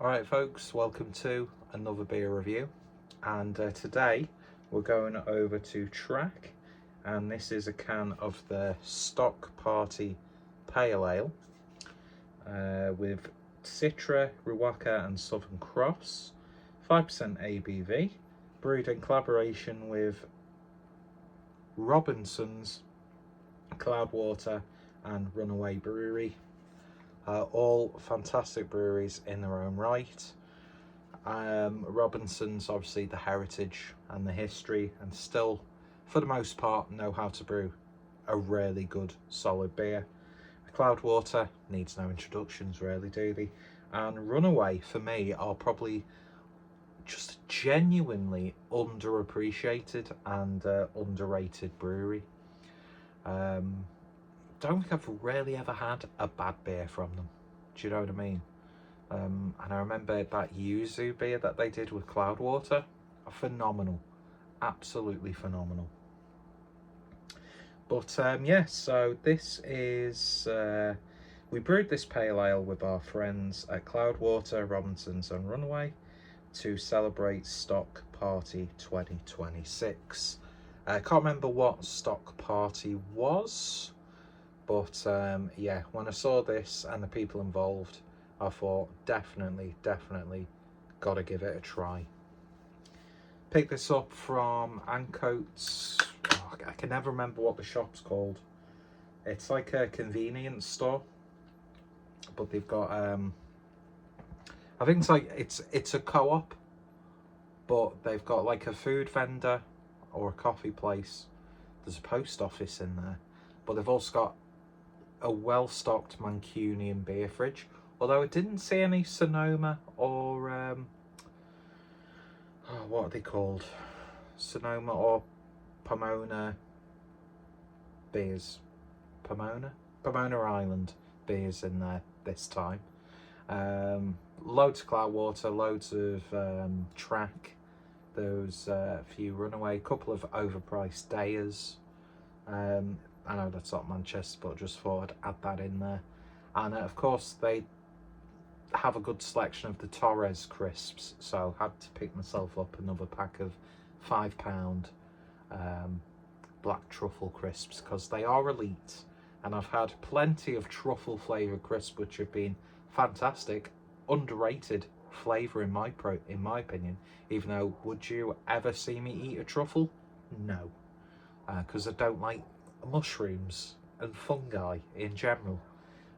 Alright folks, welcome to another beer review, and today we're going over to Track, and this is a can of the Stock Party Pale Ale with Citra, Riwaka and Southern Cross, 5% ABV, brewed in collaboration with Robinson's, Cloudwater and Runaway Brewery. All fantastic breweries in their own right. Robinson's obviously the heritage and the history, and still for the most part know how to brew a really good solid beer. Cloudwater needs no introductions really, do they? And Runaway for me are probably just genuinely underappreciated and underrated brewery. Don't think I've really ever had a bad beer from them. Do you know what I mean? And I remember that Yuzu beer that they did with Cloudwater, phenomenal, absolutely phenomenal. But yeah, so this is we brewed this pale ale with our friends at Cloudwater, Robinson's and Runaway to celebrate Stock Party 2026. I can't remember what Stock Party was. But yeah, when I saw this and the people involved, I thought definitely got to give it a try. Picked this up from Ancoats. Oh, I can never remember what the shop's called. It's like a convenience store, but they've got I think it's a co-op, but they've got like a food vendor or a coffee place. There's a post office in there, but they've also got a well-stocked Mancunian beer fridge, although I didn't see any Sonoma or what are they called, Sonoma or Pomona beers, Pomona Island beers in there this time. Loads of Cloudwater, loads of Track, those few Runaway, couple of overpriced Deas. I know that's not Manchester, but just thought I'd add that in there. And of course they have a good selection of the Torres crisps, so I had to pick myself up another pack of £5 black truffle crisps, because they are elite, and I've had plenty of truffle flavoured crisps which have been fantastic, underrated flavour in my opinion, even though would you ever see me eat a truffle? No, because I don't like mushrooms and fungi in general,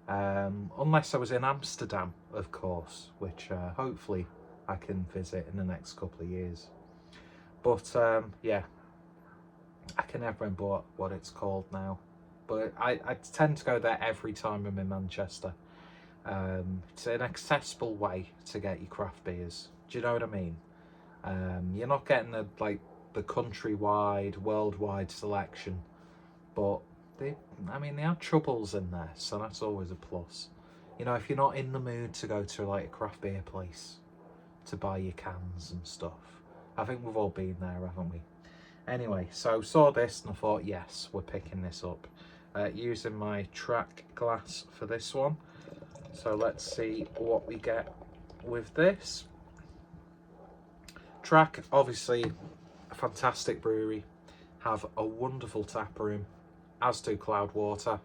unless I was in Amsterdam, of course, which hopefully I can visit in the next couple of years. But yeah, I can never remember what it's called now, but I tend to go there every time I'm in Manchester. It's an accessible way to get your craft beers. Do you know what I mean? You're not getting the countrywide, worldwide selection, but they have troubles in there, so that's always a plus. You know, if you're not in the mood to go to like a craft beer place to buy your cans and stuff, I think we've all been there, haven't we? Anyway, so saw this and I thought, yes, we're picking this up. Using my Track glass for this one. So let's see what we get with this. Track, obviously a fantastic brewery, have a wonderful tap room, as do Cloudwater.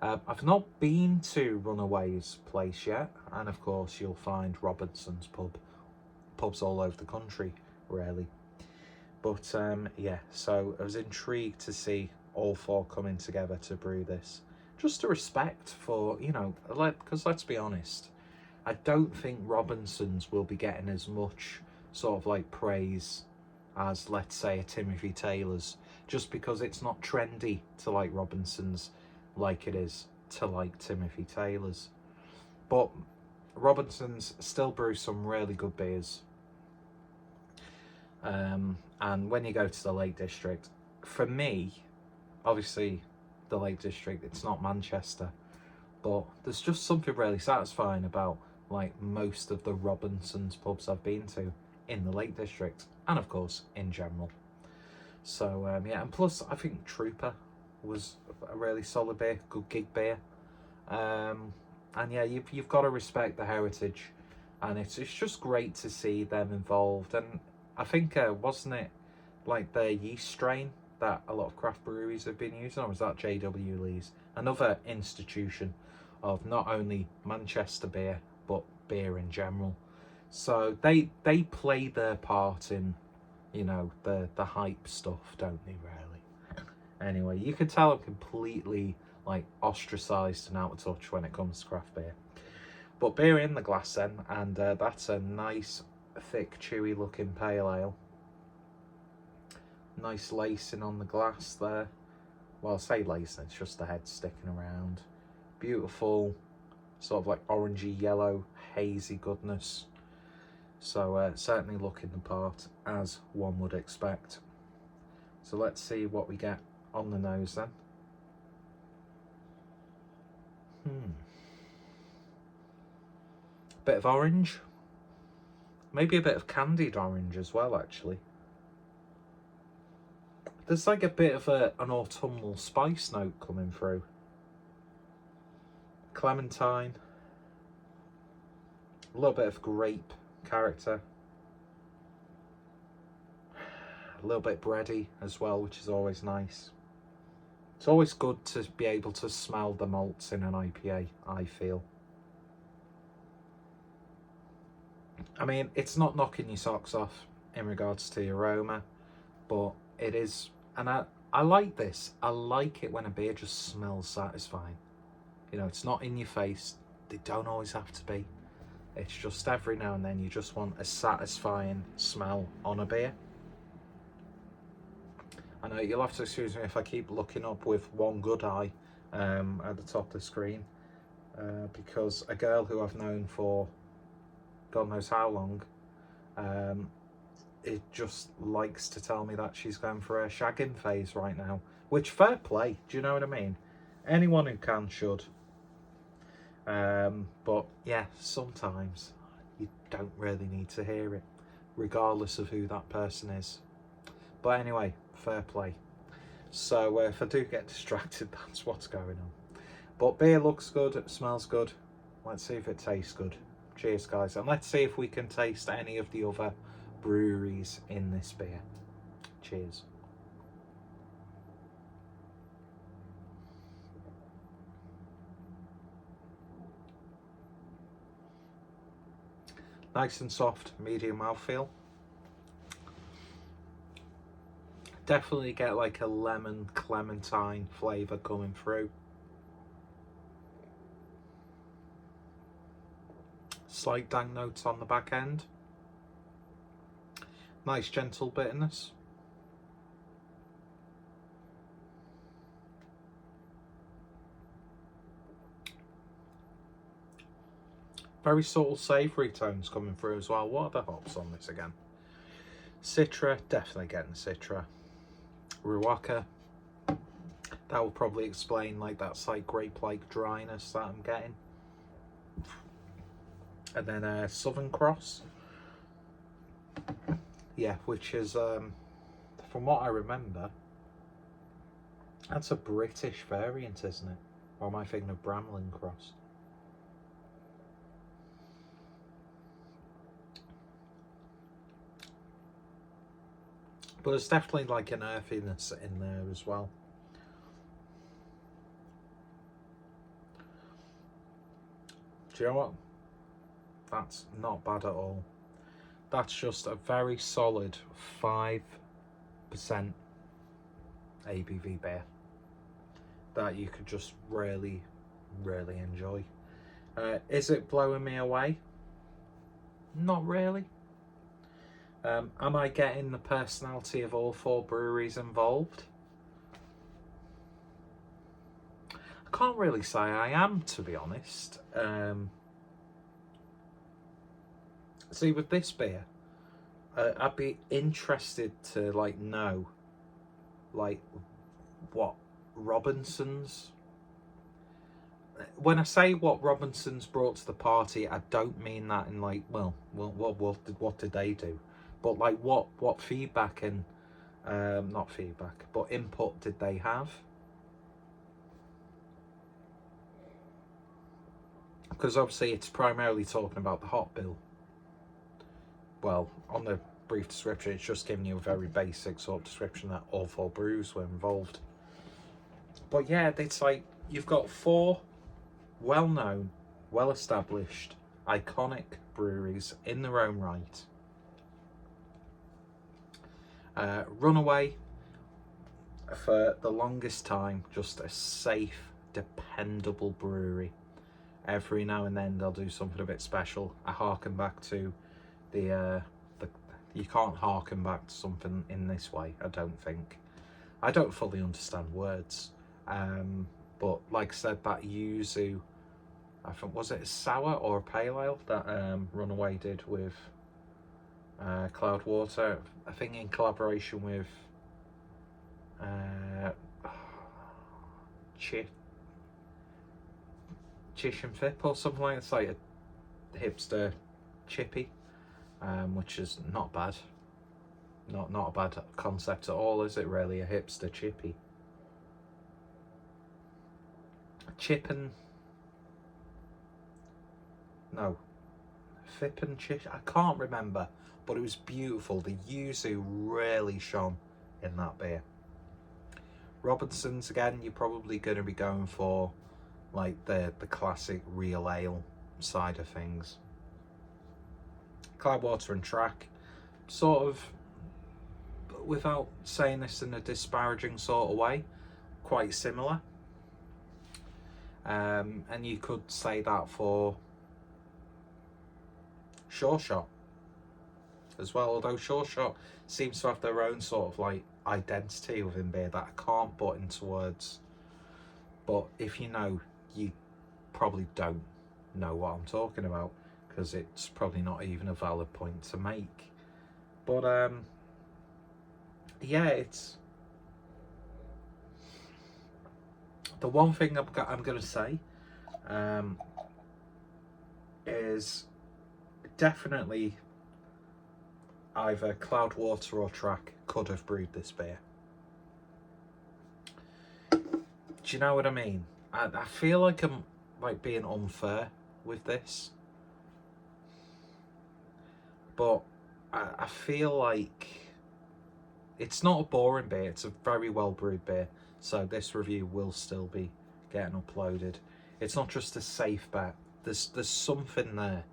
I've not been to Runaway's place yet, and of course you'll find Robinson's pubs all over the country, really. But yeah, so I was intrigued to see all four coming together to brew this. Just a respect for, you know, because let's be honest, I don't think Robinson's will be getting as much sort of like praise as, let's say, a Timothy Taylor's, just because it's not trendy to like Robinson's like it is to like Timothy Taylor's. But Robinson's still brews some really good beers. And when you go to the Lake District, for me, obviously the Lake District, it's not Manchester, but there's just something really satisfying about like most of the Robinson's pubs I've been to in the Lake District, and of course in general. So yeah, and plus I think Trooper was a really solid beer, good gig beer. And yeah, you've got to respect the heritage and it's just great to see them involved. And I think wasn't it like their yeast strain that a lot of craft breweries have been using, or was that JW Lee's, another institution of not only Manchester beer but beer in general. So they play their part in, you know, the hype stuff, don't they, really? Anyway, you can tell I'm completely like ostracized and out of touch when it comes to craft beer. But beer in the glass then, and that's a nice thick chewy looking pale ale. Nice lacing on the glass there. Well, I say lacing, it's just the head sticking around. Beautiful sort of like orangey yellow hazy goodness. So certainly looking the part, as one would expect. So let's see what we get on the nose then. Bit of orange. Maybe a bit of candied orange as well, actually. There's like a bit of an autumnal spice note coming through. Clementine. A little bit of grape character. A little bit bready as well, which is always nice. It's always good to be able to smell the malts in an IPA, I feel. I mean, it's not knocking your socks off in regards to the aroma, but it is, and I like this. I like it when a beer just smells satisfying. You know, it's not in your face. They don't always have to be. It's just every now and then you just want a satisfying smell on a beer. I know you'll have to excuse me if I keep looking up with one good eye at the top of the screen, because a girl who I've known for God knows how long, it just likes to tell me that she's going for a shagging phase right now, which fair play, do you know what I mean? Anyone who can should. But yeah, sometimes you don't really need to hear it, regardless of who that person is. But anyway, fair play. So if I do get distracted, that's what's going on. But beer looks good, it smells good. Let's see if it tastes good. Cheers, guys, and let's see if we can taste any of the other breweries in this beer. Cheers. Nice and soft, medium mouthfeel. Definitely get like a lemon clementine flavour coming through. Slight dank notes on the back end. Nice gentle bitterness. Very subtle savoury tones coming through as well. What are the hops on this again? Citra, definitely getting Citra. Riwaka, that will probably explain like that slight grape-like dryness that I'm getting. And then Southern Cross, yeah, which is, from what I remember, that's a British variant, isn't it? Or am I thinking of Bramlin Cross? But there's definitely like an earthiness in there as well. Do you know what? That's not bad at all. That's just a very solid 5% ABV beer that you could just really, really enjoy. Is it blowing me away? Not really. Am I getting the personality of all four breweries involved? I can't really say I am, to be honest. See, with this beer, I'd be interested to like know, like, what Robinson's. When I say what Robinson's brought to the party, I don't mean that in like, well, what did they do? But like, what feedback and not feedback, but input did they have? Because obviously it's primarily talking about the hop bill well, on the brief description, it's just giving you a very basic sort of description that all 4 brews were involved. But yeah, it's like you've got 4 well-known, well-established, iconic breweries in their own right. Runaway, for the longest time, just a safe, dependable brewery. Every now and then they'll do something a bit special. I harken back to the you can't harken back to something in this way, I don't think. I don't fully understand words, but like I said, that yuzu, I think, was it a sour or a pale ale that Runaway did with Cloudwater, I think in collaboration with Chish and Fip or something like that. It's like a hipster chippy, which is not bad. Not a bad concept at all, is it really? A hipster chippy. Fip and Chish, I can't remember, but it was beautiful. The yuzu really shone in that beer. Robinson's, again, you're probably going to be going for like the classic real ale side of things. Cloudwater and Track, sort of, without saying this in a disparaging sort of way, quite similar. And you could say that for Sure Shot as well, although Sure Shot seems to have their own sort of like identity within beer that I can't put into words. But if you know, you probably don't know what I'm talking about, because it's probably not even a valid point to make. But yeah, it's the one thing I'm going to say is definitely either Cloudwater or Track could have brewed this beer. Do you know what I mean? I feel like I'm like being unfair with this, but I feel like it's not a boring beer. It's a very well brewed beer, so this review will still be getting uploaded. It's not just a safe bet. There's something there,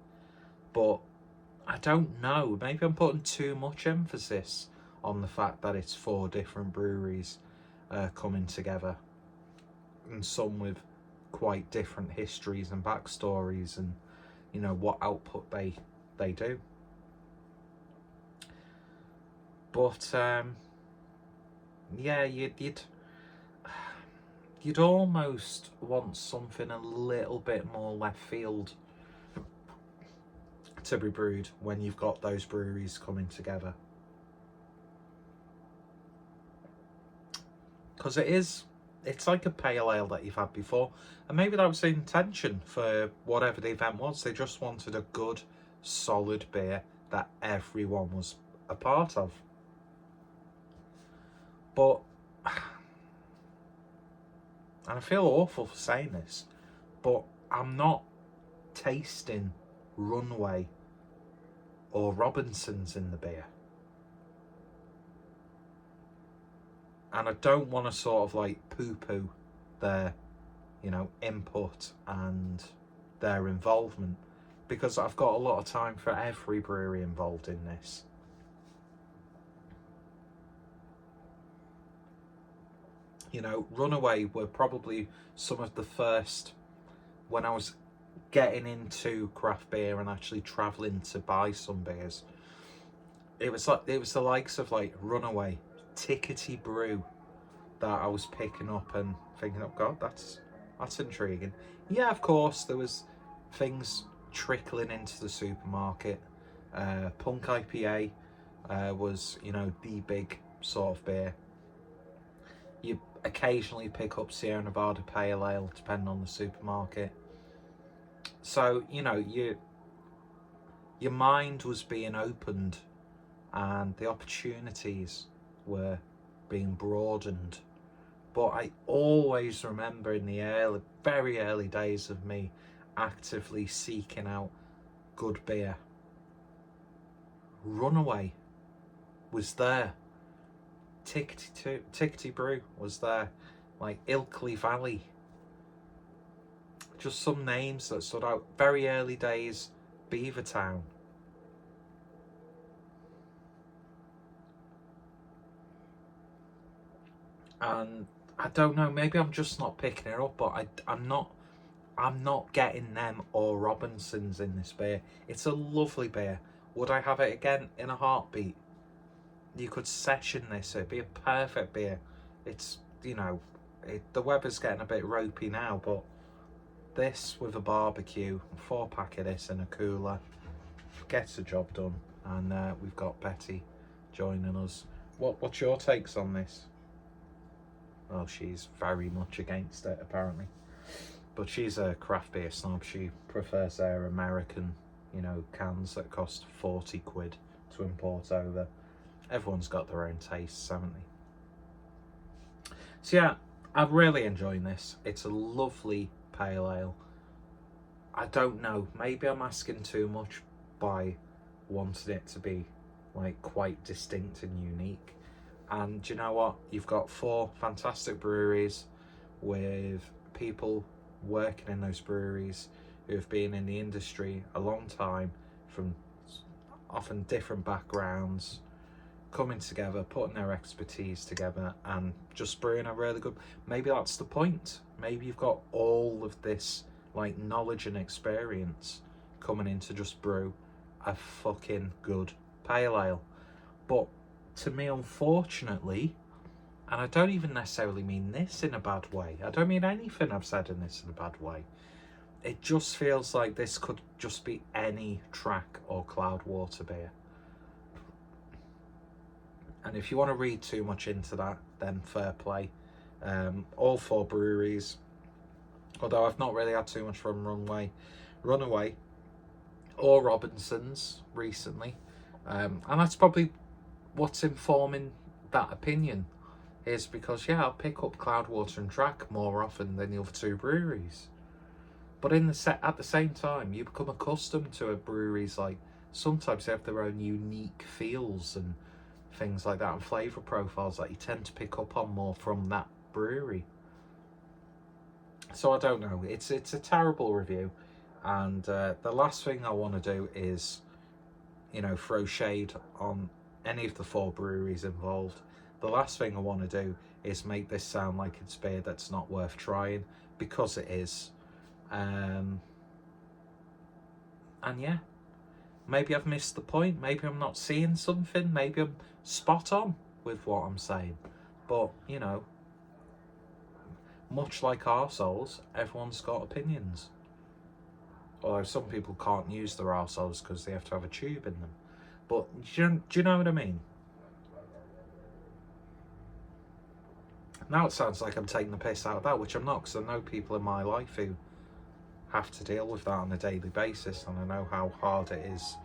but I don't know. Maybe I'm putting too much emphasis on the fact that it's 4 different breweries coming together, and some with quite different histories and backstories, and you know what output they do. But yeah, you'd almost want something a little bit more left field to be brewed when you've got those breweries coming together, because it's like a pale ale that you've had before, and maybe that was the intention for whatever the event was. They just wanted a good, solid beer that everyone was a part of. But, and I feel awful for saying this, but I'm not tasting Runaway or Robinson's in the beer. And I don't want to sort of like poo-poo their, you know, input and their involvement, because I've got a lot of time for every brewery involved in this. You know, Runaway were probably some of the first, when I was getting into craft beer and actually travelling to buy some beers. It was the likes of like Runaway, Tickety Brew, that I was picking up and thinking, oh god, that's intriguing. Yeah, of course, there was things trickling into the supermarket. Punk IPA was, you know, the big sort of beer. You occasionally pick up Sierra Nevada Pale Ale, depending on the supermarket. So, you know, your mind was being opened and the opportunities were being broadened. But I always remember in the very early days of me actively seeking out good beer. Runaway was there. Tickety Brew was there. Like Ilkley Valley. Just some names that stood out. Very early days, Beavertown. And I don't know, maybe I'm just not picking it up, but I'm not getting them or Robinsons in this beer. It's a lovely beer. Would I have it again in a heartbeat? You could session this, it'd be a perfect beer. It's, you know, the weather's getting a bit ropey now, but this with a barbecue, 4-pack of this in a cooler, gets the job done. And we've got Betty joining us. What's your takes on this? Well, she's very much against it, apparently. But she's a craft beer snob. She prefers their American, you know, cans that cost 40 quid to import over. Everyone's got their own tastes, haven't they? So yeah, I'm really enjoying this. It's a lovely pale ale. I don't know, maybe I'm asking too much by wanting it to be like quite distinct and unique. And do you know what? You've got 4 fantastic breweries with people working in those breweries who have been in the industry a long time, from often different backgrounds, coming together, putting their expertise together and just brewing a really good... Maybe that's the point. Maybe you've got all of this like knowledge and experience coming in to just brew a fucking good pale ale. But to me, unfortunately, and I don't even necessarily mean this in a bad way, I don't mean anything I've said in this in a bad way, it just feels like this could just be any Track or Cloudwater beer. And if you want to read too much into that, then fair play. All 4 breweries, although I've not really had too much from Runaway or Robinsons recently, and that's probably what's informing that opinion, is because yeah, I'll pick up Cloudwater and Track more often than the other 2 breweries. But at the same time, you become accustomed to a breweries, like sometimes they have their own unique feels and things like that, and flavour profiles that you tend to pick up on more from that brewery. So I don't know, it's a terrible review. And the last thing I want to do is, you know, throw shade on any of the 4 breweries involved. The last thing I want to do is make this sound like it's beer that's not worth trying, because it is. And yeah, maybe I've missed the point, maybe I'm not seeing something, maybe I'm spot on with what I'm saying, but you know, much like arseholes, everyone's got opinions. Although some people can't use their arseholes because they have to have a tube in them. But do you know what I mean? Now it sounds like I'm taking the piss out of that, which I'm not, because I know people in my life who have to deal with that on a daily basis, and I know how hard it is,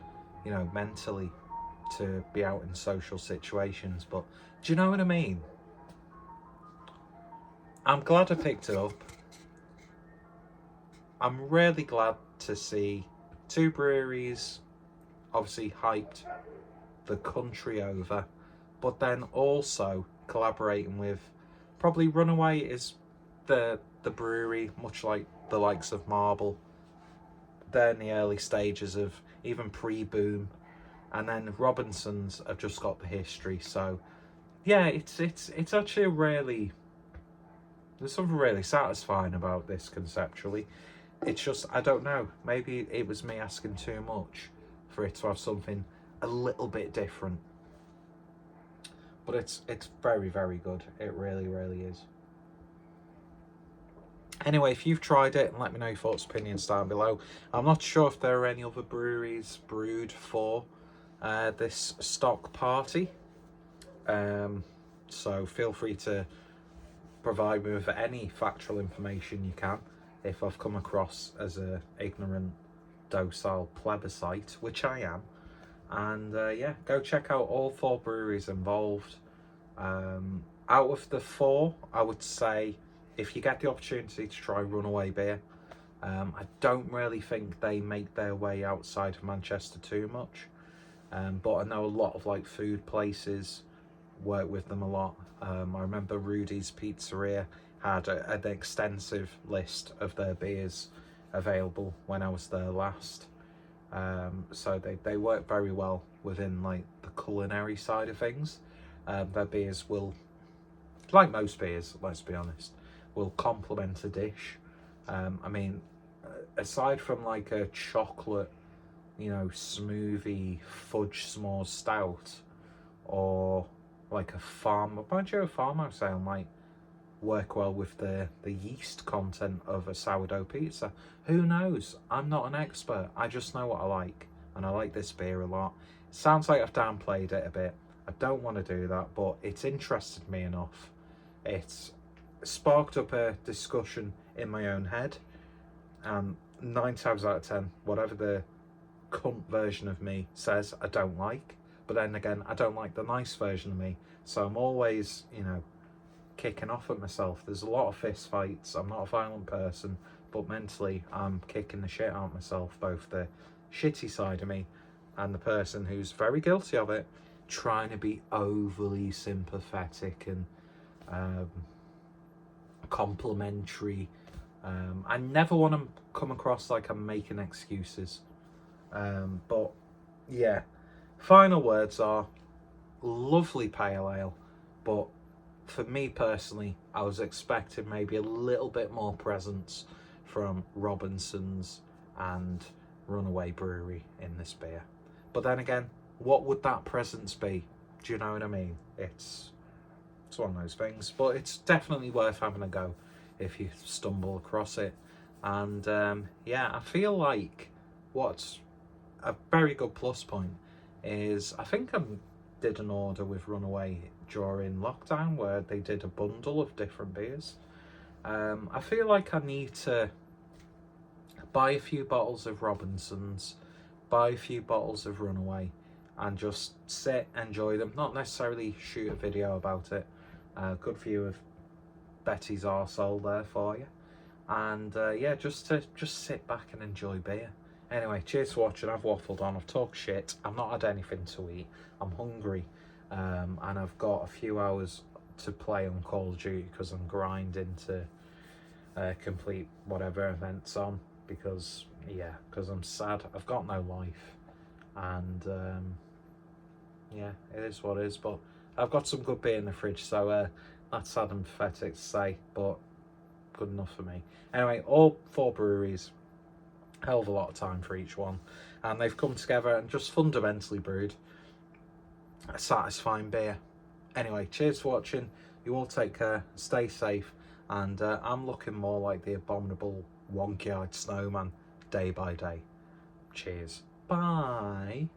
you know, mentally to be out in social situations. But do you know what I mean? I'm glad I picked it up. I'm really glad to see 2 breweries obviously hyped the country over, but then also collaborating with, probably Runaway is the brewery, much like the likes of Marble. They're in the early stages of even pre-boom, and then Robinsons have just got the history. So yeah, it's actually really, there's something really satisfying about this conceptually. It's just, I don't know, maybe it was me asking too much for it to have something a little bit different. But it's very, very good. It really, really is. Anyway, if you've tried it, let me know your thoughts, opinions down below. I'm not sure if there are any other breweries brewed for this stock party. So feel free to provide me with any factual information you can if I've come across as a ignorant, docile plebiscite, which I am. And yeah, go check out all 4 breweries involved. Out of the 4, I would say, if you get the opportunity to try Runaway beer, I don't really think they make their way outside of Manchester too much. but I know a lot of like food places work with them a lot. I remember Rudy's Pizzeria had an extensive list of their beers available when I was there last. So they work very well within like the culinary side of things. Their beers will, like most beers, let's be honest, will complement a dish. I mean, aside from like a chocolate, smoothie fudge s'mores stout, or like a farmhouse ale might work well with the yeast content of a sourdough pizza. Who knows? I'm not an expert. I just know what I like, and I like this beer a lot. It sounds like I've downplayed it a bit. I don't want to do that, but it's interested me enough. It's sparked up a discussion in my own head, and 9 times out of 10, whatever the cunt version of me says, I don't like. But then again, I don't like the nice version of me. So I'm always, kicking off at myself. There's a lot of fist fights. I'm not a violent person, but mentally I'm kicking the shit out of myself, both the shitty side of me and the person who's very guilty of it, trying to be overly sympathetic and complimentary. I never want to come across like I'm making excuses. But yeah, final words are lovely pale ale, but for me personally, I was expecting maybe a little bit more presence from Robinson's and Runaway Brewery in this beer. But then again, what would that presence be? Do you know what I mean? It's one of those things, but it's definitely worth having a go if you stumble across it. And yeah, I feel like what's a very good plus point is I think I did an order with Runaway during lockdown where they did a bundle of different beers. I feel like I need to buy a few bottles of Robinson's, buy a few bottles of Runaway, and just sit, enjoy them. Not necessarily shoot a video about it. Good view of Betty's arsehole there for you. And yeah, just sit back and enjoy beer. Anyway, cheers for watching. I've waffled on, I've talked shit, I've not had anything to eat, I'm hungry, and I've got a few hours to play on Call of Duty because I'm grinding to complete whatever event's on, because I'm sad, I've got no life, and yeah, it is what it is, but I've got some good beer in the fridge, so that's sad and pathetic to say, but good enough for me. Anyway, all 4 breweries, hell of a lot of time for each one, and they've come together and just fundamentally brewed a satisfying beer. Anyway, cheers for watching. You all take care, stay safe, and I'm looking more like the abominable wonky-eyed snowman day by day. Cheers. Bye.